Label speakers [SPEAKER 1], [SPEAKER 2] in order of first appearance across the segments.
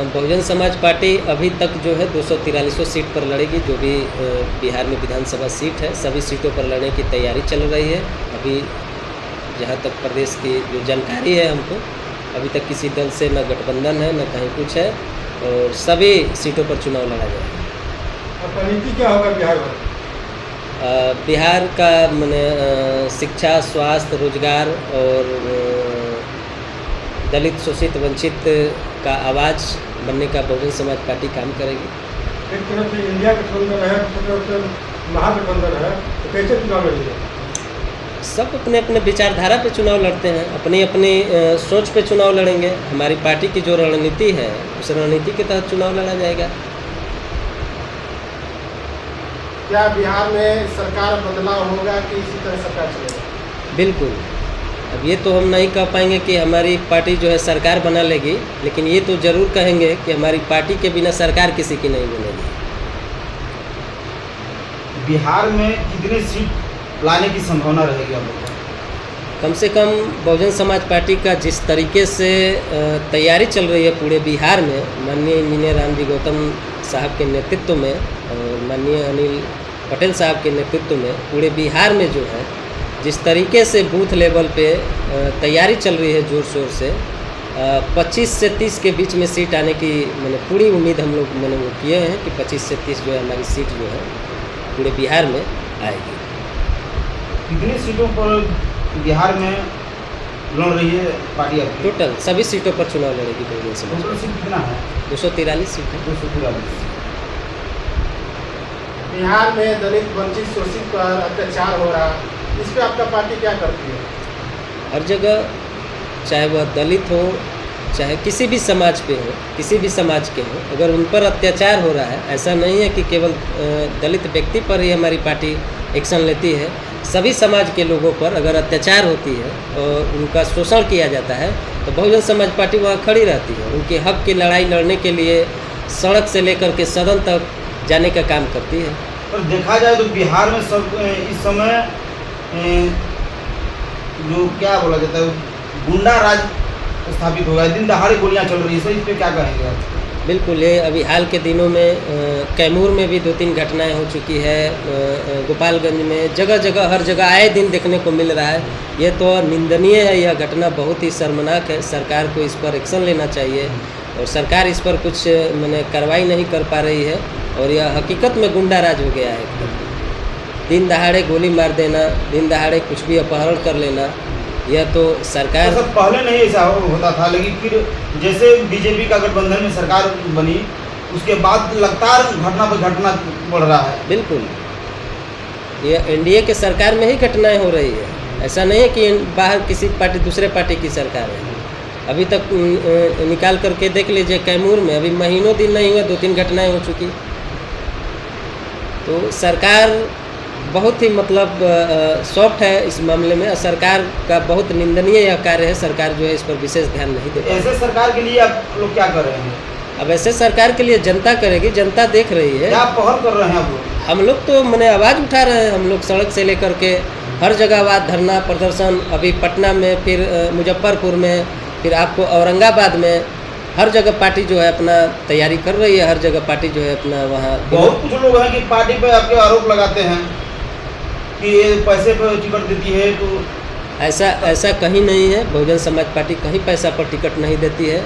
[SPEAKER 1] Bahujan Samaj party अभी तक जो है 243 सीट पर लड़ेगी। जो भी बिहार में विधानसभा सीट है सभी सीटों पर लड़ने की तैयारी चल रही है। अभी जहाँ तक प्रदेश की जो जानकारी है हमको, अभी तक किसी दल से न गठबंधन है न कहीं कुछ है और सभी सीटों पर चुनाव लड़ा जाएगा।
[SPEAKER 2] रणनीति क्या होगा बिहार में?
[SPEAKER 1] बिहार का माने शिक्षा, स्वास्थ्य, रोजगार और दलित, शोषित, वंचित का आवाज़ बनने का बहुजन समाज पार्टी काम करेगी।
[SPEAKER 2] एक तरफ से इंडिया गठबंधन है, दूसरी तरफ से महागठबंधन है, तो कैसे चुनाव लड़ेंगे?
[SPEAKER 1] सब अपने अपने विचारधारा पे चुनाव लड़ते हैं, अपनी अपनी सोच पे चुनाव लड़ेंगे। हमारी पार्टी की जो रणनीति है उस रणनीति के तहत चुनाव लड़ा जाएगा।
[SPEAKER 3] क्या बिहार में सरकार बदलाव होगा कि इसी तरह सरकार चलेगा?
[SPEAKER 1] बिल्कुल। अब ये तो हम नहीं कह पाएंगे कि हमारी पार्टी जो है सरकार बना लेगी, लेकिन ये तो ज़रूर कहेंगे कि हमारी पार्टी के बिना सरकार किसी की नहीं बनेगी।
[SPEAKER 4] बिहार में कितनी सीट लाने की संभावना रहेगी आप लोगों को?
[SPEAKER 1] कम से कम बहुजन समाज पार्टी का जिस तरीके से तैयारी चल रही है पूरे बिहार में, माननीय इंजीनियर रामजी गौतम साहब के नेतृत्व में और माननीय अनिल पटेल साहब के नेतृत्व में पूरे बिहार में जो है जिस तरीके से बूथ लेवल पे तैयारी चल रही है जोर शोर से, 25 से 30 के बीच में सीट आने की मैंने पूरी उम्मीद हम लोग मैंने वो किए हैं कि 25 से 30 जो है हमारी सीट जो है पूरे बिहार में आएगी।
[SPEAKER 4] कितनी सीटों पर बिहार में लड़ रही है पार्टी आपकी?
[SPEAKER 1] टोटल सभी सीटों पर चुनाव लड़ेगी बहुजन समाज।
[SPEAKER 4] टोटल सीट कितना है?
[SPEAKER 1] 243 सीट है।
[SPEAKER 4] 243।
[SPEAKER 3] बिहार में दलित, वंचित, शोषित पर अत्याचार हो रहा, इस पर आपका पार्टी क्या करती है?
[SPEAKER 1] हर जगह, चाहे वह दलित हो, चाहे किसी भी समाज पे हो, किसी भी समाज के हो, अगर उन पर अत्याचार हो रहा है, ऐसा नहीं है कि केवल दलित व्यक्ति पर ही हमारी पार्टी एक्शन लेती है। सभी समाज के लोगों पर अगर अत्याचार होती है और उनका शोषण किया जाता है तो बहुजन समाज पार्टी वहाँ खड़ी रहती है। उनके हक की लड़ाई लड़ने के लिए सड़क से लेकर के सदन तक जाने का काम करती है।
[SPEAKER 4] पर देखा जाए तो बिहार में सब इस समय जो क्या बोला जाता है गुंडा राज स्थापित हो गया है, दिन दहाड़े गोलियां चल रही है, सर इस पर क्या कहेंगे आप?
[SPEAKER 1] बिल्कुल, ये अभी हाल के दिनों में कैमूर में भी 2-3 घटनाएं हो चुकी है, गोपालगंज में, जगह जगह हर जगह आए दिन देखने को मिल रहा है। ये तो निंदनीय है, यह घटना बहुत ही शर्मनाक है। सरकार को इस पर एक्शन लेना चाहिए और सरकार इस पर कुछ माने कार्रवाई नहीं कर पा रही है और यह हकीकत में गुंडा राज हो गया है। दिन दहाड़े गोली मार देना, दिन दहाड़े कुछ भी अपहरण कर लेना, यह तो सरकार
[SPEAKER 4] तो पहले नहीं ऐसा होता था, लेकिन फिर जैसे बीजेपी का गठबंधन में सरकार बनी उसके बाद लगातार घटना पर घटना बढ़ रहा है।
[SPEAKER 1] बिल्कुल, ये एनडीए के सरकार में ही घटनाएं हो रही है। ऐसा नहीं है कि बाहर किसी पार्टी दूसरे पार्टी की सरकार है। अभी तक निकाल करके देख लीजिए, कैमूर में अभी महीनों दिन नहीं हुए 2-3 घटनाएं हो चुकी। तो सरकार बहुत ही मतलब सॉफ्ट है इस मामले में। सरकार का बहुत निंदनीय यह कार्य है। सरकार जो है इस पर विशेष ध्यान नहीं दे।
[SPEAKER 4] ऐसे सरकार के लिए आप लोग क्या कर रहे हैं?
[SPEAKER 1] अब ऐसे सरकार के लिए जनता करेगी, जनता देख रही है।
[SPEAKER 4] क्या पहल कर रहे हैं आप लोग?
[SPEAKER 1] हम लोग तो मैंने आवाज़ उठा रहे हैं। हम लोग सड़क से लेकर के हर जगह आवाज़, धरना प्रदर्शन, अभी पटना में, फिर मुजफ्फरपुर में, फिर आपको औरंगाबाद में, हर जगह पार्टी जो है अपना तैयारी कर रही है। हर जगह पार्टी जो है अपना वहाँ
[SPEAKER 4] बहुत कुछ लोग हैं कि पार्टी पे आपके आरोप लगाते हैं कि ये पैसे पर टिकट देती है, तो
[SPEAKER 1] ऐसा कहीं नहीं है। बहुजन समाज पार्टी कहीं पैसा पर टिकट नहीं देती है।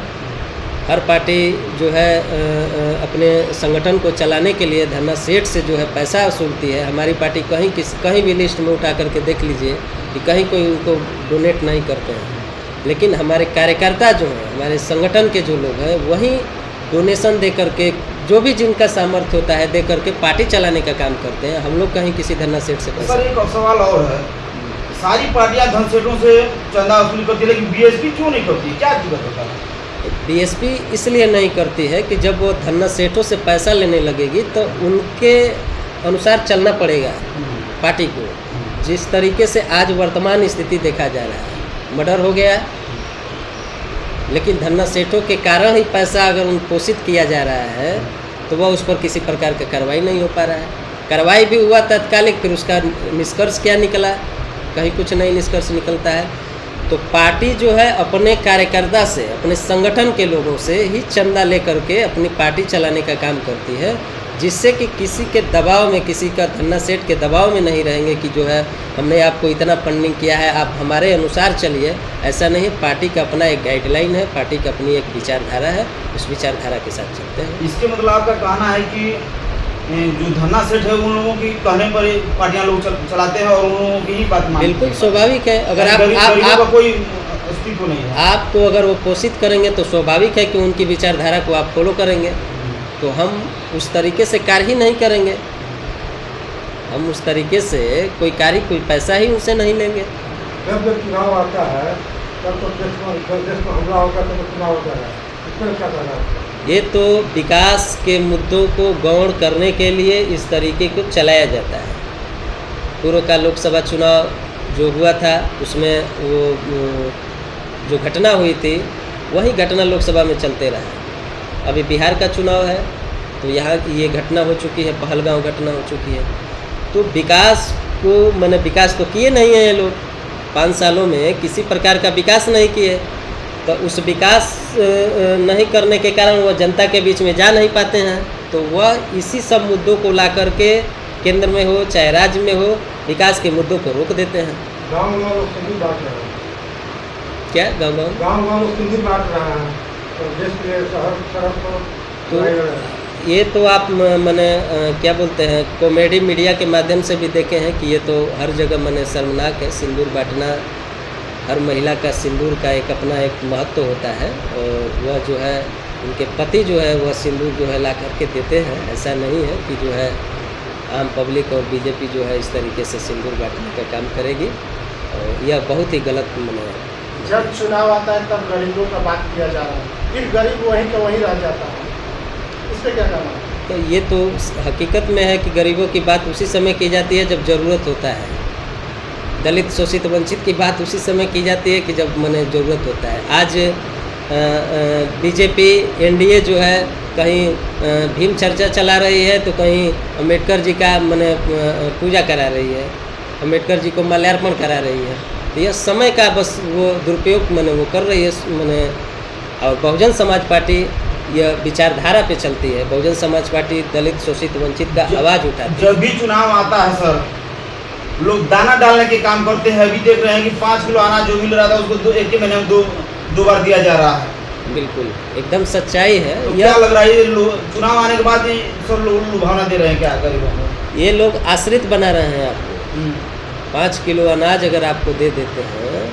[SPEAKER 1] हर पार्टी जो है अपने संगठन को चलाने के लिए धरना सेठ से जो है पैसा वसूलती है। हमारी पार्टी कहीं भी लिस्ट में उठा करके देख लीजिए कि कहीं कोई उनको डोनेट नहीं करते हैं। लेकिन हमारे कार्यकर्ता जो हैं, हमारे संगठन के जो लोग हैं, वही डोनेशन दे करके, जो भी जिनका सामर्थ्य होता है दे करके पार्टी चलाने का काम करते हैं। हम लोग कहीं किसी धरना सेठ से पैसा।
[SPEAKER 4] सर एक सवाल और है, सारी पार्टियां धन सेठों से चंदा वसूली करती है, लेकिन बीएसपी क्यों नहीं करती? क्या दिक्कत होता है?
[SPEAKER 1] बीएसपी इसलिए नहीं करती है कि जब वो धरना सेठों से पैसा लेने लगेगी तो उनके अनुसार चलना पड़ेगा पार्टी को। जिस तरीके से आज वर्तमान स्थिति देखा जा रहा है, मर्डर हो गया, लेकिन धरना सेठों के कारण ही पैसा अगर उन पोषित किया जा रहा है तो वह उस पर किसी प्रकार का कार्रवाई नहीं हो पा रहा है। कार्रवाई भी हुआ तात्कालिक, फिर उसका निष्कर्ष क्या निकला? कहीं कुछ नहीं निष्कर्ष निकलता है। तो पार्टी जो है अपने कार्यकर्ता से, अपने संगठन के लोगों से ही चंदा लेकर के अपनी पार्टी चलाने का काम करती है, जिससे कि किसी के दबाव में, किसी का धन्ना सेठ के दबाव में नहीं रहेंगे कि जो है हमने आपको इतना फंडिंग किया है, आप हमारे अनुसार चलिए। ऐसा नहीं, पार्टी का अपना एक गाइडलाइन है, पार्टी का अपनी एक विचारधारा है, उस विचारधारा के साथ चलते हैं।
[SPEAKER 4] इसके मतलब आपका कहना है कि जो धन्ना सेठ है उन लोगों की कहने पर पार्टियां लोग चलाते हैं और उन लोगों की ही बात मानते हैं।
[SPEAKER 1] बिल्कुल स्वाभाविक है। अगर
[SPEAKER 4] गरीबों का
[SPEAKER 1] आप
[SPEAKER 4] कोई अस्तित्व नहीं है।
[SPEAKER 1] आपको अगर वो पोषित करेंगे तो स्वाभाविक है कि उनकी विचारधारा को आप फॉलो करेंगे। तो हम उस तरीके से कार्य ही नहीं करेंगे, हम उस तरीके से कोई कार्य, कोई पैसा ही उनसे नहीं लेंगे।
[SPEAKER 2] जब चुनाव आता है तब तो देश में हमला होगा, तब तो चुनाव होता है, इसमें क्या कहना है?
[SPEAKER 1] ये तो विकास के मुद्दों को गौण करने के लिए इस तरीके को चलाया जाता है। पूर्व का लोकसभा चुनाव जो हुआ था उसमें वो जो घटना हुई थी वही घटना लोकसभा में चलते रहा। अभी बिहार का चुनाव है तो यहाँ ये घटना हो चुकी है, पहलगांव घटना हो चुकी है। तो विकास को, मैंने विकास तो किए नहीं है ये लोग, 5 सालों में किसी प्रकार का विकास नहीं किए। तो उस विकास नहीं करने के कारण वह जनता के बीच में जा नहीं पाते हैं। तो वह इसी सब मुद्दों को ला करके केंद्र में हो चाहे राज्य में हो, विकास के मुद्दों को रोक देते हैं।
[SPEAKER 2] गाँव लोग सिंधी बांट रहे हैं।
[SPEAKER 1] क्या गाँव
[SPEAKER 2] लोग सिंधी बांट रहे हैं, तो देश के शहर
[SPEAKER 1] तो ये तो आप मैंने क्या बोलते हैं, कॉमेडी मीडिया के माध्यम से भी देखे हैं कि ये तो हर जगह मैंने शर्मनाक है। सिंदूर बांटना, हर महिला का सिंदूर का एक अपना एक महत्व होता है, और वह जो है उनके पति जो है वह सिंदूर जो है ला करके देते हैं। ऐसा नहीं है कि जो है आम पब्लिक और बीजेपी जो है इस तरीके से सिंदूर बांटने का काम करेगी, और यह बहुत ही गलत माना है।
[SPEAKER 3] जब चुनाव आता है तब गरीबों का बात किया जा रहा है, फिर गरीब वहीं का वहीं रह जाता है, इस पर क्या कहना है?
[SPEAKER 1] तो ये तो हकीकत में है कि गरीबों की बात उसी समय की जाती है जब ज़रूरत होता है। दलित, शोषित, वंचित की बात उसी समय की जाती है कि जब मने ज़रूरत होता है। आज बीजेपी एनडीए जो है कहीं भीम चर्चा चला रही है, तो कहीं अम्बेडकर जी का मने पूजा करा रही है, अम्बेडकर जी को माल्यार्पण करा रही है। तो यह समय का बस वो दुरुपयोग मने वो कर रही है मने। और बहुजन समाज पार्टी यह विचारधारा पे चलती है। बहुजन समाज पार्टी दलित, शोषित, वंचित का आवाज़ उठाती है।
[SPEAKER 4] जब भी चुनाव आता है सर, लोग दाना डालने के काम करते हैं। अभी देख रहे हैं कि 5 किलो अनाज जो मिल रहा था उसको एक ही महीने में दो बार दिया जा रहा है।
[SPEAKER 1] बिल्कुल एकदम सच्चाई है।
[SPEAKER 4] तो क्या लग रहा है ये चुनाव आने के बाद सब लोग लुभावना दे रहे हैं क्या गरीबों को?
[SPEAKER 1] ये लोग आश्रित बना रहे हैं आपको। 5 किलो अनाज अगर आपको दे देते हैं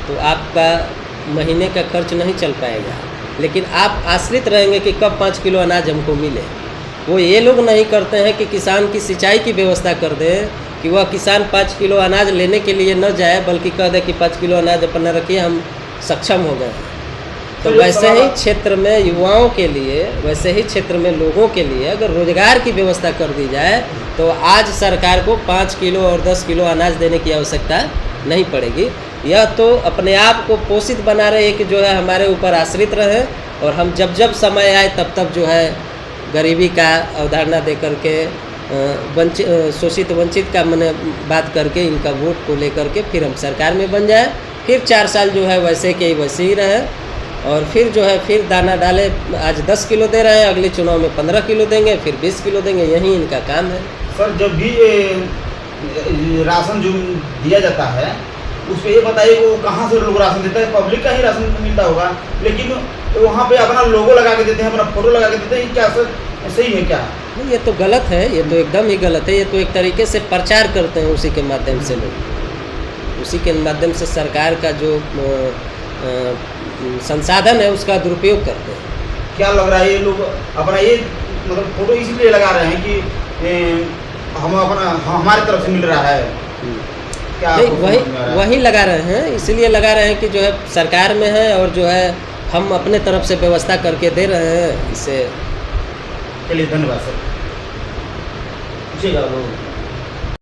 [SPEAKER 1] तो आपका महीने का खर्च नहीं चल पाएगा, लेकिन आप आश्रित रहेंगे कि कब 5 किलो अनाज हमको मिले। वो ये लोग नहीं करते हैं कि किसान की सिंचाई की व्यवस्था कर दें, कि वह किसान 5 किलो अनाज लेने के लिए न जाए, बल्कि कह दे कि 5 किलो अनाज अपना रखिए, हम सक्षम हो गए। तो वैसे ही क्षेत्र में युवाओं के लिए, वैसे ही क्षेत्र में लोगों के लिए अगर रोजगार की व्यवस्था कर दी जाए तो आज सरकार को 5 किलो और 10 किलो अनाज देने की आवश्यकता नहीं पड़ेगी। यह तो अपने आप को पोषित बना रहे हैं कि जो है हमारे ऊपर आश्रित रहे, और हम जब जब समय आए तब तब जो है गरीबी का अवधारणा दे करके शोषित वंचित का मैंने बात करके इनका वोट को लेकर के फिर हम सरकार में बन जाए, फिर 4 साल जो है वैसे के वैसे ही रहे, और फिर जो है फिर दाना डाले। आज 10 किलो दे रहे हैं, अगले चुनाव में 15 किलो देंगे, फिर 20 किलो देंगे, यही इनका काम है।
[SPEAKER 4] सर जब भी राशन जो दिया जाता है उस पर ये बताइए वो कहाँ से लोग राशन देता है? पब्लिक का ही राशन मिलता होगा, लेकिन वहाँ पे अपना लोगो लगा के देते हैं, अपना फोटो लगा के देते हैं। क्या सर सही है क्या?
[SPEAKER 1] नहीं, ये तो गलत है, ये तो एकदम ही गलत है। ये तो एक तरीके से प्रचार करते हैं उसी के माध्यम से लोग, उसी के माध्यम से सरकार का जो संसाधन है उसका दुरुपयोग करते हैं।
[SPEAKER 4] क्या लग रहा है ये लोग अपना ये मतलब फोटो इसलिए लगा रहे हैं कि हम अपना हमारी तरफ से मिल रहा है? क्या
[SPEAKER 1] नहीं, वही लगा रहे हैं, इसलिए लगा रहे हैं कि जो है सरकार में है और जो है हम अपने तरफ से व्यवस्था करके दे रहे हैं। इससे
[SPEAKER 4] के लिए धन्यवाद सर। पूछिएगा लोग।